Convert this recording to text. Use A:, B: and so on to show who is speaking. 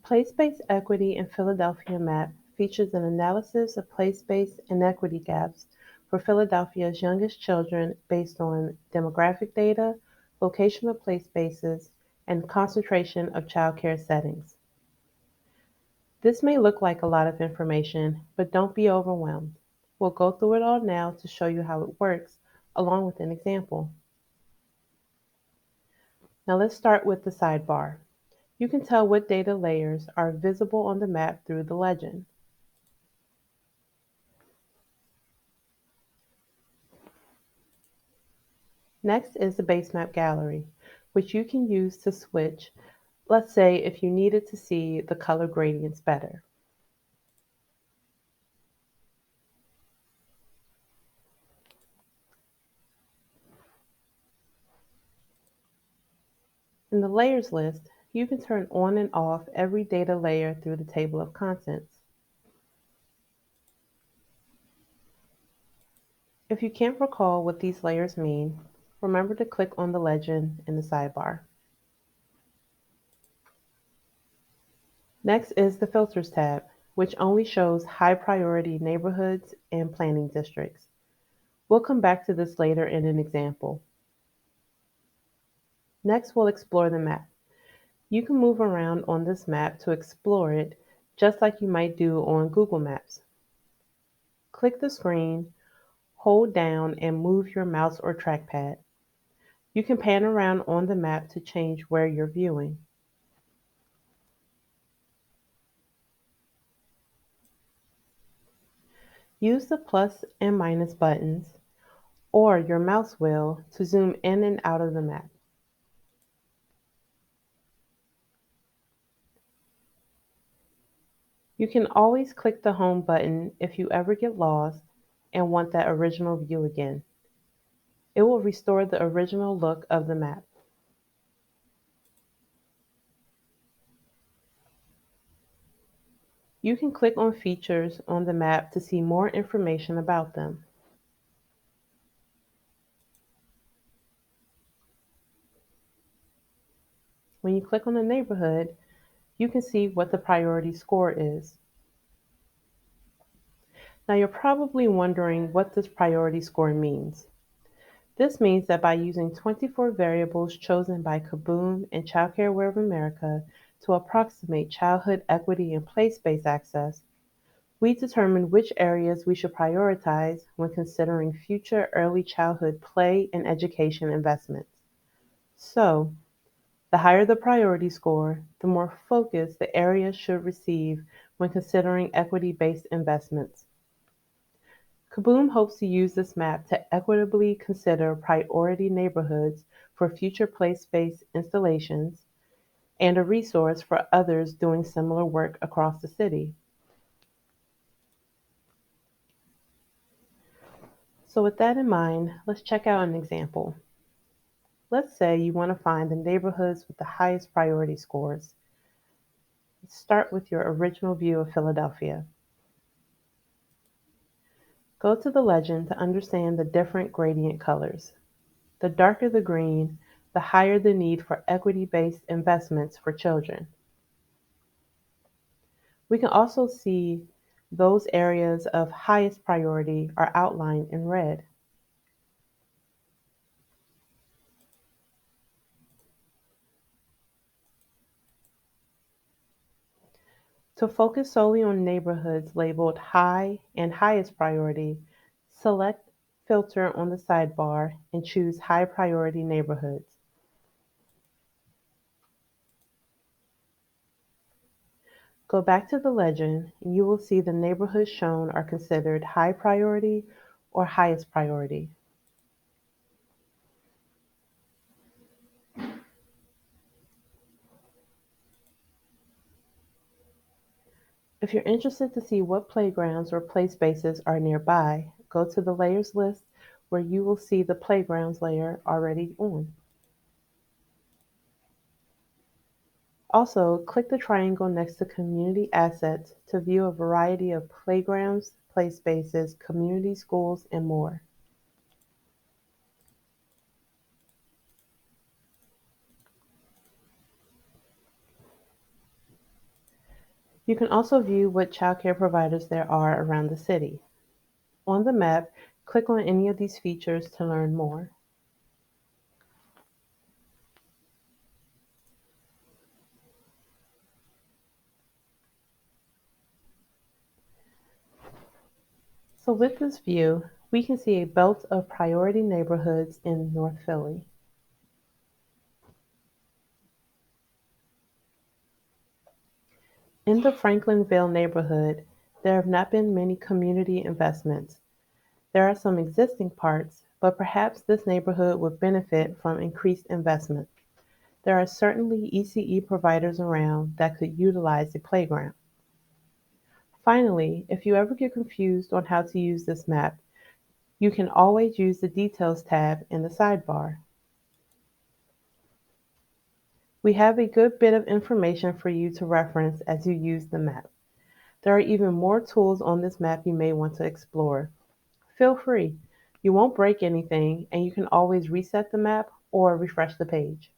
A: Playspace Equity in Philadelphia map features an analysis of place-based inequity gaps for Philadelphia's youngest children based on demographic data, location of place spaces, and concentration of childcare settings. This may look like a lot of information, but don't be overwhelmed. We'll go through it all now to show you how it works, along with an example. Now let's start with the sidebar. You can tell what data layers are visible on the map through the legend. Next is the base map gallery, which you can use to switch, let's say if you needed to see the color gradients better. In the layers list, you can turn on and off every data layer through the table of contents. If you can't recall what these layers mean, remember to click on the legend in the sidebar. Next is the Filters tab, which only shows high-priority neighborhoods and planning districts. We'll come back to this later in an example. Next, we'll explore the map. You can move around on this map to explore it, just like you might do on Google Maps. Click the screen, hold down, and move your mouse or trackpad. You can pan around on the map to change where you're viewing. Use the plus and minus buttons or your mouse wheel to zoom in and out of the map. You can always click the home button if you ever get lost and want that original view again. It will restore the original look of the map. You can click on features on the map to see more information about them. When you click on a neighborhood, you can see what the priority score is. Now you're probably wondering what this priority score means. This means that by using 24 variables chosen by Kaboom and Childcare Aware of America to approximate childhood equity and place-based access, we determine which areas we should prioritize when considering future early childhood play and education investments. So, the higher the priority score, the more focus the area should receive when considering equity-based investments. Kaboom hopes to use this map to equitably consider priority neighborhoods for future place-based installations and a resource for others doing similar work across the city. So with that in mind, let's check out an example. Let's say you want to find the neighborhoods with the highest priority scores. Let's start with your original view of Philadelphia. Go to the legend to understand the different gradient colors. The darker the green, the higher the need for equity-based investments for children. We can also see those areas of highest priority are outlined in red. To focus solely on neighborhoods labeled high and highest priority, select Filter on the sidebar and choose High Priority Neighborhoods. Go back to the legend and you will see the neighborhoods shown are considered high priority or highest priority. If you're interested to see what playgrounds or play spaces are nearby, go to the layers list where you will see the playgrounds layer already on. Also, click the triangle next to Community Assets to view a variety of playgrounds, play spaces, community schools, and more. You can also view what childcare providers there are around the city. On the map, click on any of these features to learn more. So with this view, we can see a belt of priority neighborhoods in North Philly. In the Franklinville neighborhood, there have not been many community investments. There are some existing parks, but perhaps this neighborhood would benefit from increased investment. There are certainly ECE providers around that could utilize a playground. Finally, if you ever get confused on how to use this map, you can always use the Details tab in the sidebar. We have a good bit of information for you to reference as you use the map. There are even more tools on this map you may want to explore. Feel free. You won't break anything, and you can always reset the map or refresh the page.